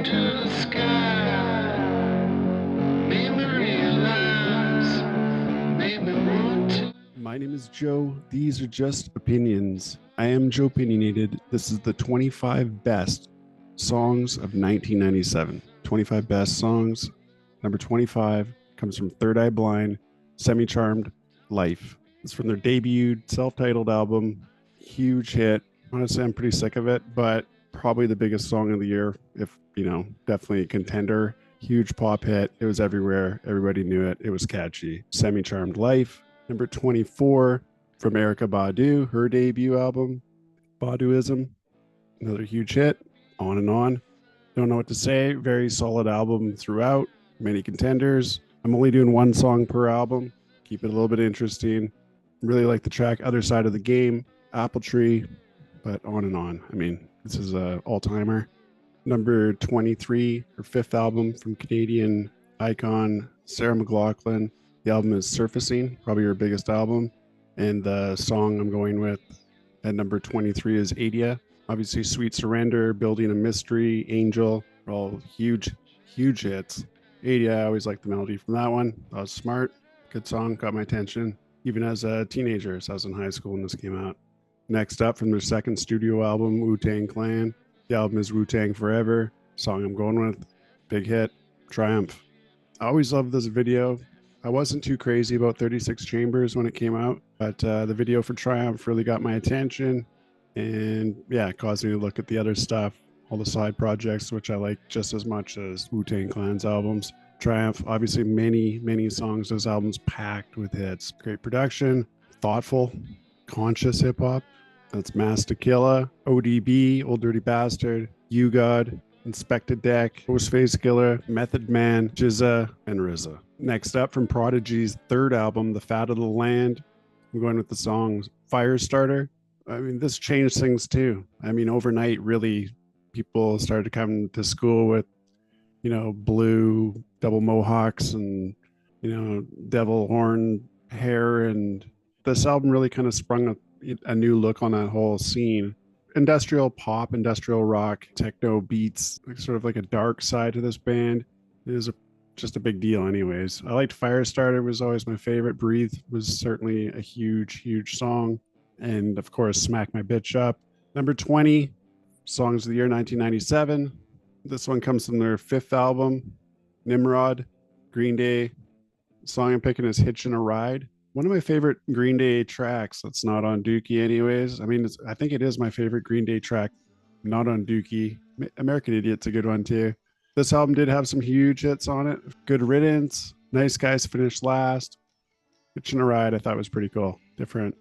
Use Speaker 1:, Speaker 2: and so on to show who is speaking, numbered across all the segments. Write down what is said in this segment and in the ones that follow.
Speaker 1: to the sky. Made me realize, made me want to.
Speaker 2: My name is Joe. These are just opinions. I am Joepinionated. This is the 25 best songs of 1997. 25 best songs. Number 25 comes from Third Eye Blind, Semi-Charmed Life. It's from their debut self-titled album. Huge hit. Honestly, I'm pretty sick of it, but probably the biggest song of the year, if, definitely a contender. Huge pop hit. It was everywhere. Everybody knew it. It was catchy. Semi-Charmed Life. Number 24 from Erykah Badu, her debut album, Baduizm. Another huge hit. On and on. Don't know what to say. Very solid album throughout. Many contenders. I'm only doing one song per album. Keep it a little bit interesting. Really like the track Other Side of the Game, Apple Tree, but on and on. I mean, this is a all-timer. Number 23, her fifth album from Canadian icon Sarah McLachlan. The album is Surfacing, probably her biggest album. And the song I'm going with at number 23 is Adia. Obviously, Sweet Surrender, Building a Mystery, Angel, are all huge hits. Adia, I always liked the melody from that one. That was smart. Good song, got my attention. Even as a teenager, so I was in high school when this came out. Next up, from their second studio album, Wu-Tang Clan. The album is Wu-Tang Forever. Song I'm going with, big hit, Triumph. I always loved this video. I wasn't too crazy about 36 Chambers when it came out, but the video for Triumph really got my attention. And yeah, it caused me to look at the other stuff, all the side projects, which I like just as much as Wu-Tang Clan's albums. Triumph, obviously many songs. This album's packed with hits. Great production, thoughtful, conscious hip-hop. That's Mass Tequila, ODB, Old Dirty Bastard, You God, Inspector Deck, Ghostface Killer, Method Man, Jizza, and RZA. Next up, from Prodigy's third album, The Fat of the Land, I'm going with the song Firestarter. I mean, this changed things too. I mean, overnight, really, people started to come to school with, blue double mohawks and, devil horn hair. And this album really kind of sprung a new look on that whole scene. Industrial pop, industrial rock, techno beats, sort of like a dark side to this band. It is just a big deal anyways. I liked Firestarter, was always my favorite. Breathe was certainly a huge song. And of course, Smack My Bitch Up. Number 20, Songs of the Year 1997. This one comes from their fifth album, Nimrod, Green Day. The song I'm picking is Hitchin' a Ride. One of my favorite Green Day tracks that's not on Dookie anyways. I mean, I think it is my favorite Green Day track, not on Dookie. American Idiot's a good one too. This album did have some huge hits on it. Good Riddance, Nice Guys Finished Last. Hitchin' a Ride I thought was pretty cool. Different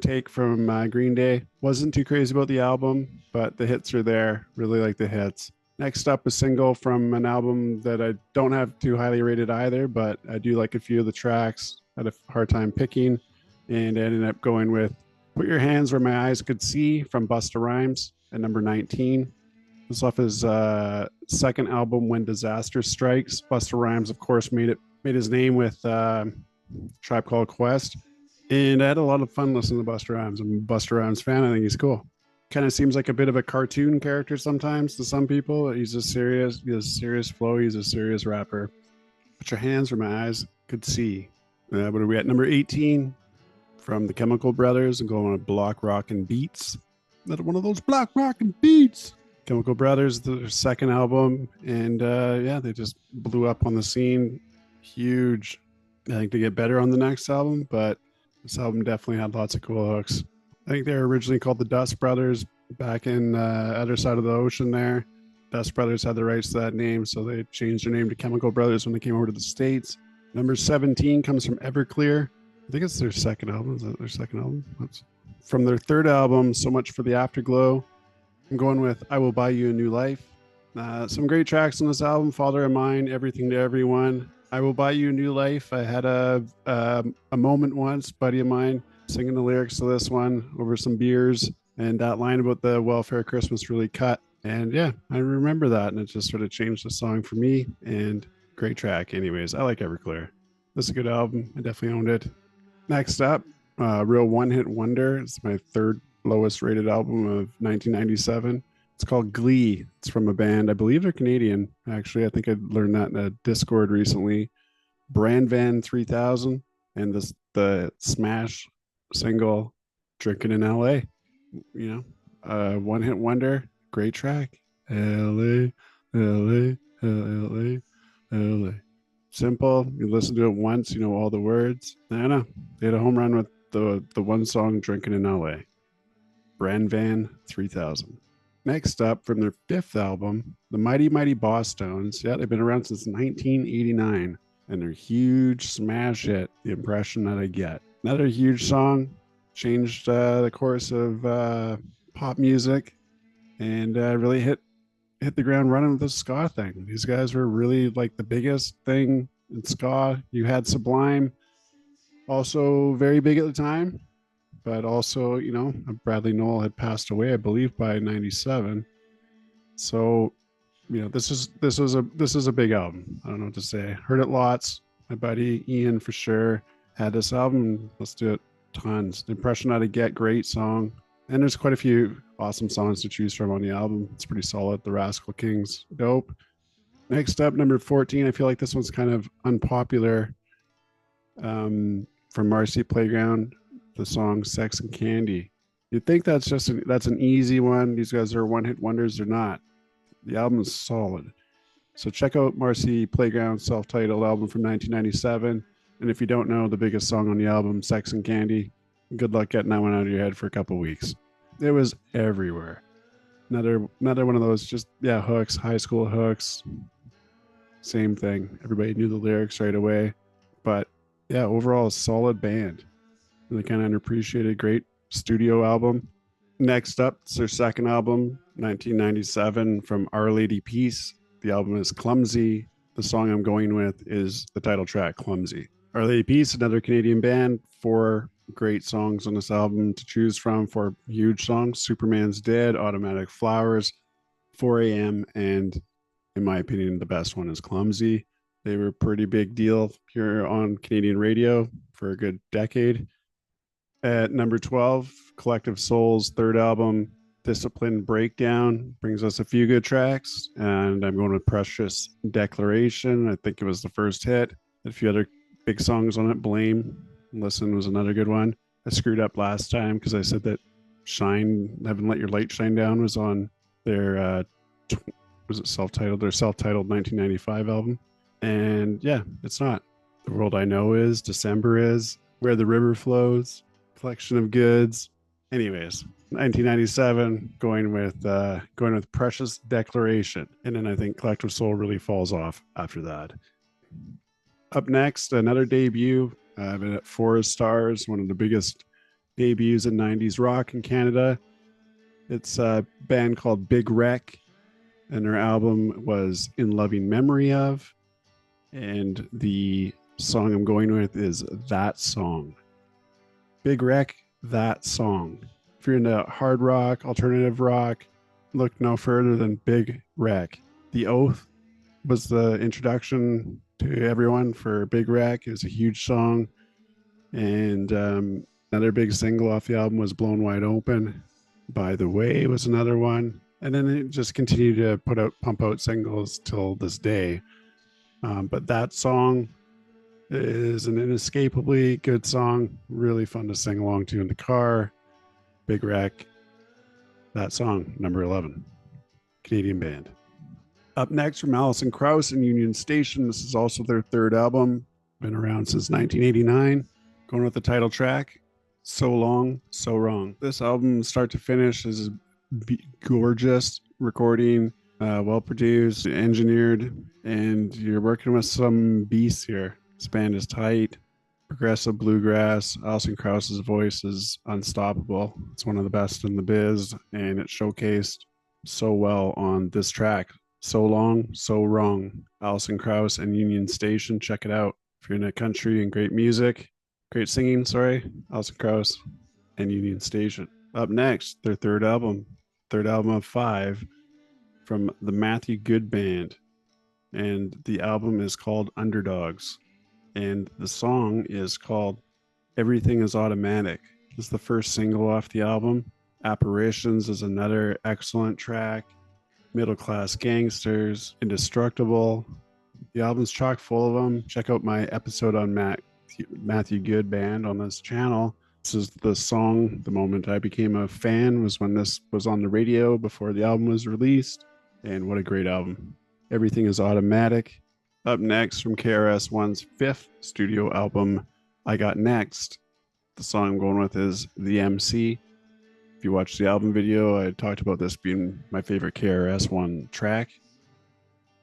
Speaker 2: take from Green Day. Wasn't too crazy about the album, but the hits are there. Really like the hits. Next up, a single from an album that I don't have too highly rated either, but I do like a few of the tracks. Had a hard time picking, and ended up going with Put Your Hands Where My Eyes Could See from Busta Rhymes at number 19. This off his second album, When Disaster Strikes. Busta Rhymes, of course, made his name with Tribe Called Quest. And I had a lot of fun listening to Busta Rhymes. I'm a Busta Rhymes fan. I think he's cool. Kind of seems like a bit of a cartoon character sometimes to some people. He has a serious flow. He's a serious rapper. Put Your Hands Where My Eyes Could See. What are we at? Number 18 from the Chemical Brothers. I'm going with Block Rockin' Beats. Another one of those Block Rockin' Beats. Chemical Brothers, their second album. And they just blew up on the scene. Huge. I think they get better on the next album, but this album definitely had lots of cool hooks. I think they were originally called the Dust Brothers back in other side of the ocean there. Dust Brothers had the rights to that name, so they changed their name to Chemical Brothers when they came over to the States. Number 17 comes from Everclear. I think it's their second album. Is that their second album? From their third album, So Much for the Afterglow. I'm going with I Will Buy You a New Life. Some great tracks on this album. Father of Mine, Everything to Everyone. I Will Buy You a New Life. I had a moment once, buddy of mine, singing the lyrics to this one over some beers. And that line about the welfare Christmas really cut. And yeah, I remember that. And it just sort of changed the song for me. And great track. Anyways, I like Everclear. This is a good album. I definitely owned it. Next up, real one-hit wonder. It's my third lowest rated album of 1997. It's called Glee. It's from a band. I believe they're Canadian. Actually, I think I learned that in a Discord recently. Brand Van 3000 and the smash single Drinking in LA. You one hit wonder, great track. LA, LA, LA, LA. Simple. You listen to it once, you know all the words. I know. They had a home run with the one song Drinking in LA. Brand Van 3000. Next up, from their fifth album, the Mighty Mighty Bosstones. Yeah, they've been around since 1989, and their huge smash hit, The Impression That I Get. Another huge song, changed the course of pop music, and really hit the ground running with the ska thing. These guys were really like the biggest thing in ska. You had Sublime, also very big at the time, but also, Bradley Nowell had passed away, I believe, by 97. So, this is a big album. I don't know what to say. Heard it lots. My buddy Ian for sure had this album. Let's do it tons. The Impression That I Get, great song. And there's quite a few awesome songs to choose from on the album. It's pretty solid. The Rascal Kings, dope. Next up, number 14. I feel like this one's kind of unpopular. From Marcy Playground, the song Sex and Candy. You'd think that's an easy one. These guys are one hit wonders. They're not. The album is solid. So check out Marcy Playground self-titled album from 1997. And if you don't know the biggest song on the album, Sex and Candy, good luck getting that one out of your head for a couple weeks. It was everywhere. Another one of those hooks, high school hooks. Same thing. Everybody knew the lyrics right away. But yeah, overall a solid band. Really kind of underappreciated, great studio album. Next up, it's their second album, 1997, from Our Lady Peace. The album is Clumsy. The song I'm going with is the title track, Clumsy. Our Lady Peace, another Canadian band, 4 great songs on this album to choose from, 4 huge songs. Superman's Dead, Automatic Flowers, 4 a.m., and in my opinion, the best one is Clumsy. They were a pretty big deal here on Canadian radio for a good decade. At number 12, Collective Soul's third album, Discipline Breakdown, brings us a few good tracks. And I'm going with Precious Declaration. I think it was the first hit. A few other big songs on it. Blame, Listen was another good one. I screwed up last time because I said that Shine, Haven't Let Your Light Shine Down was on their, was it self-titled? Their self-titled 1995 album. And yeah, it's not. The World I Know Is, December Is, Where the River Flows, Collection of Goods. Anyways, 1997, going with Precious Declaration. And then I think Collective Soul really falls off after that. Up next, another debut. At Forest Stars, one of the biggest debuts in 90s rock in Canada. It's a band called Big Wreck, and their album was In Loving Memory Of. And the song I'm going with is That Song. Big Wreck, That Song. If you're into hard rock, alternative rock, look no further than Big Wreck. The Oath was the introduction to everyone for Big Wreck. It was a huge song. And another big single off the album was Blown Wide Open. By the Way was another one. And then it just continued to pump out singles till this day. But that song is an inescapably good song. Really fun to sing along to in the car. Big Wreck. That song, number 11. Canadian band. Up next from Alison Krauss and Union Station. This is also their third album. Been around since 1989. Going with the title track, So Long, So Wrong. This album, start to finish, is gorgeous recording, well produced, engineered, and you're working with some beasts here. This band is tight, progressive bluegrass. Alison Krauss's voice is unstoppable. It's one of the best in the biz, and it showcased so well on this track. So Long, So Wrong. Alison Krauss and Union Station. Check it out. If you're into country and great music, great singing, Alison Krauss and Union Station. Up next, their third album of 5 from the Matthew Good Band. And the album is called Underdogs. And the song is called Everything Is Automatic. This is the first single off the album. Apparitions is another excellent track. Middle Class Gangsters, Indestructible. The album's chock full of them. Check out my episode on Matthew Good Band on this channel. This is the song. The moment I became a fan was when this was on the radio before the album was released. And what a great album. Everything is Automatic. Up next from KRS-One's 5th studio album, I Got Next. The song I'm going with is The MC. If you watch the album video, I talked about this being my favorite KRS-One track.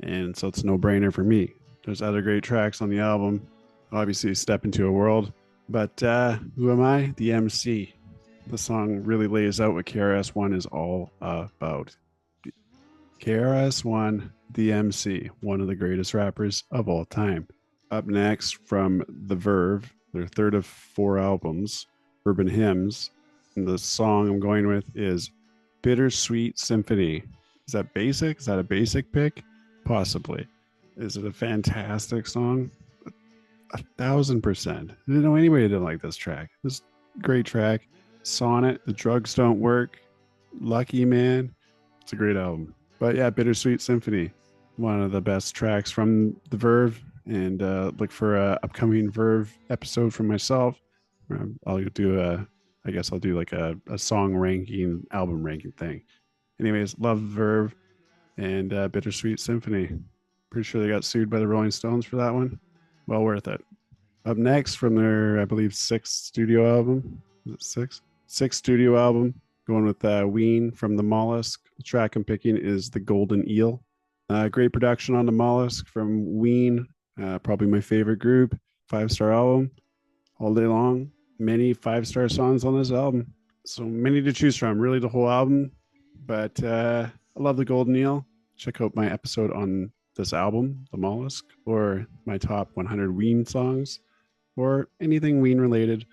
Speaker 2: And so it's a no-brainer for me. There's other great tracks on the album. Obviously, Step Into a World. But who am I? The MC. The song really lays out what KRS-One is all about. KRS-One, the MC, one of the greatest rappers of all time. Up next from The Verve, their third of 4 albums, Urban Hymns. And the song I'm going with is Bittersweet Symphony. Is that basic? Is that a basic pick? Possibly. Is it a fantastic song? 1,000%. I didn't know anybody didn't like this track. This great track. Sonnet, The Drugs Don't Work, Lucky Man. It's a great album. But yeah, Bittersweet Symphony, one of the best tracks from The Verve. And look for an upcoming Verve episode from myself. I'll do like a song ranking, album ranking thing. Anyways, love Verve and Bittersweet Symphony. Pretty sure they got sued by the Rolling Stones for that one. Well worth it. Up next from their, I believe, 6th studio album. Is it 6? 6th studio album. Going with Ween from the Mollusk. The track I'm picking is The Golden Eel. Great production on the Mollusk from Ween. Probably my favorite group. 5-star album. All day long. Many 5-star songs on this album. So many to choose from. Really the whole album. But I love The Golden Eel. Check out my episode on this album, The Mollusk, or my top 100 Ween songs, or anything Ween related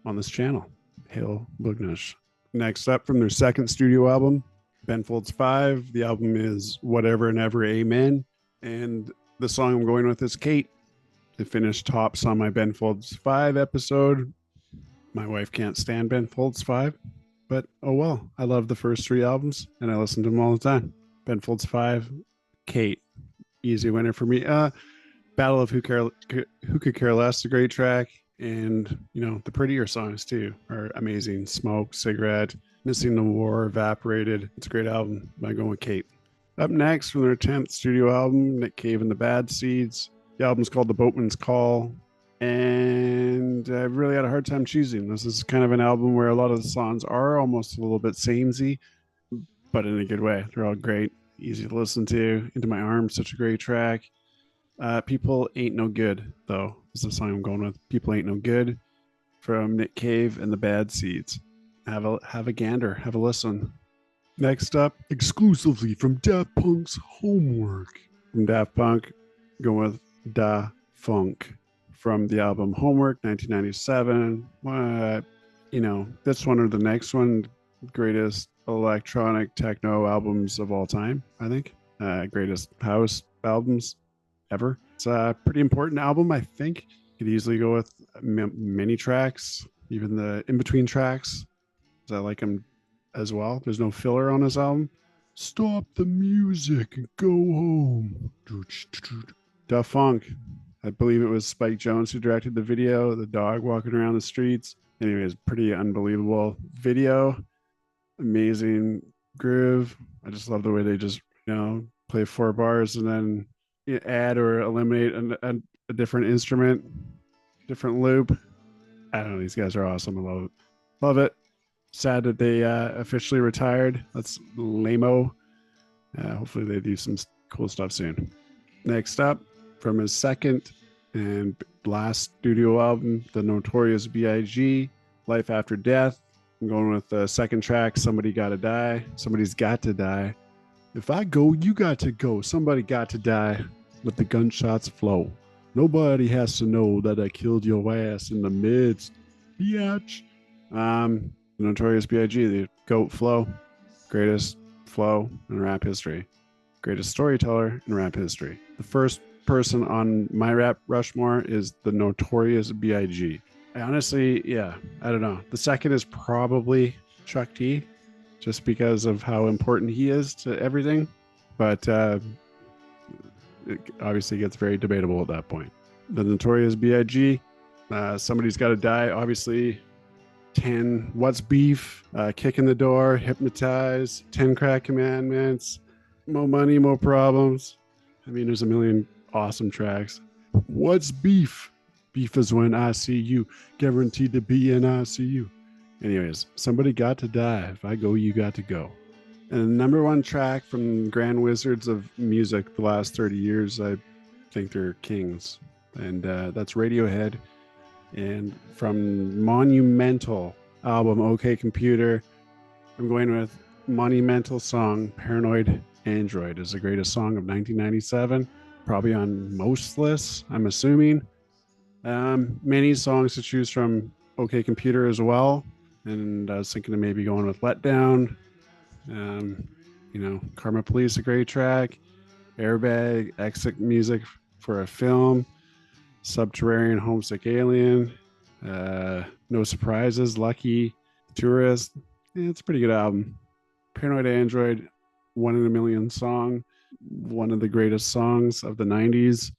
Speaker 2: on this channel. Hail Bugnush. Next up from their 2nd studio album, Ben Folds 5. The album is Whatever and Ever Amen. And the song I'm going with is Kate. To finish tops on my Ben Folds 5 episode. My wife can't stand Ben Folds 5, but oh well. I love the first 3 albums and I listen to them all the time. Ben Folds 5, Kate. Easy winner for me. Battle of Who Could Care Less, a great track. And, the prettier songs too are amazing. Smoke, Cigarette, Missing the War, Evaporated. It's a great album. I'm going with Kate. Up next from their 10th studio album, Nick Cave and the Bad Seeds. The album's called The Boatman's Call. And I really had a hard time choosing. This is kind of an album where a lot of the songs are almost a little bit samey, but in a good way. They're all great. Easy to listen to. Into My Arms, such a great track. People Ain't No Good, though, is the song I'm going with. People Ain't No Good from Nick Cave and the Bad Seeds. Have a gander. Have a listen. Next up, exclusively from Daft Punk's Homework. From Daft Punk, going with Da Funk from the album Homework, 1997. This one or the next one, greatest electronic techno albums of all time, I think. Greatest house albums ever. It's a pretty important album, I think. Could easily go with many tracks, even the in-between tracks, because I like them as well. There's no filler on this album. Stop the music and go home. Da Funk. I believe it was Spike Jonze who directed the video, the dog walking around the streets. Anyways, pretty unbelievable video. Amazing groove. I just love the way they just, play 4 bars and then add or eliminate a different instrument, different loop. I don't know. These guys are awesome. I love it. Love it. Sad that they officially retired. That's lame-o. Hopefully they do some cool stuff soon. Next up, from his 2nd and last studio album, The Notorious B.I.G., Life After Death. I'm going with the 2nd track, Somebody's Got to Die. If I go, you got to go. Somebody got to die. Let the gunshots flow. Nobody has to know that I killed your ass in the midst. Biatch. The Notorious B.I.G., the GOAT flow. Greatest flow in rap history. Greatest storyteller in rap history. The first person on my rap Rushmore is the Notorious B.I.G. I honestly, I don't know. The second is probably Chuck D. just because of how important he is to everything. But it obviously gets very debatable at that point. The Notorious B.I.G., Somebody's Gotta Die, obviously. 10 What's Beef, Kick in the Door, Hypnotize, 10 Crack Commandments, More Money, More Problems. I mean, there's a million awesome tracks. What's beef? Beef is when I see you, guaranteed to be in ICU. Anyways, Somebody Got to Die. If I go, you got to go. And the number one track from Grand Wizards of Music the last 30 years, I think they're kings. And that's Radiohead. And from monumental album OK Computer, I'm going with monumental song Paranoid Android is the greatest song of 1997, probably on most lists, I'm assuming. Many songs to choose from OK Computer as well, and I was thinking of maybe going with Letdown. Karma Police, a great track. Airbag, Exit Music for a Film, Subterranean, Homesick Alien, No Surprises, Lucky, Tourist. Yeah, it's a pretty good album. Paranoid Android, One in a Million song, one of the greatest songs of the 90s,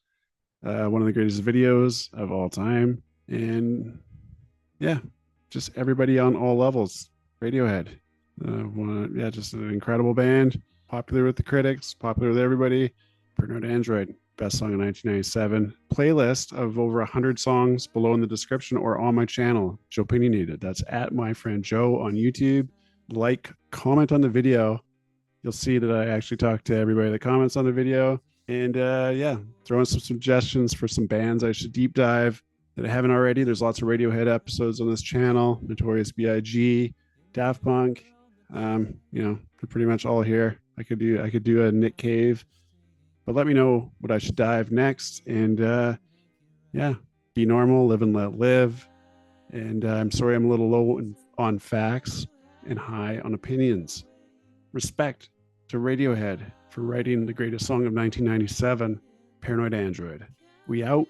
Speaker 2: one of the greatest videos of all time. And yeah, just everybody on all levels. Radiohead. Just an incredible band. Popular with the critics, popular with everybody. Paranoid Android. Best song of 1997. Playlist of over 100 songs below in the description or on my channel, Joepinionated. That's at my friend Joe on YouTube. Like, comment on the video. You'll see that I actually talk to everybody that comments on the video. And throw in some suggestions for some bands I should deep dive that I haven't already. There's lots of Radiohead episodes on this channel. Notorious B.I.G., Daft Punk. They're pretty much all here. I could do a Nick Cave. But let me know what I should dive next. And be normal, live and let live. And I'm sorry I'm a little low on facts and high on opinions. Respect to Radiohead for writing the greatest song of 1997, Paranoid Android. We out.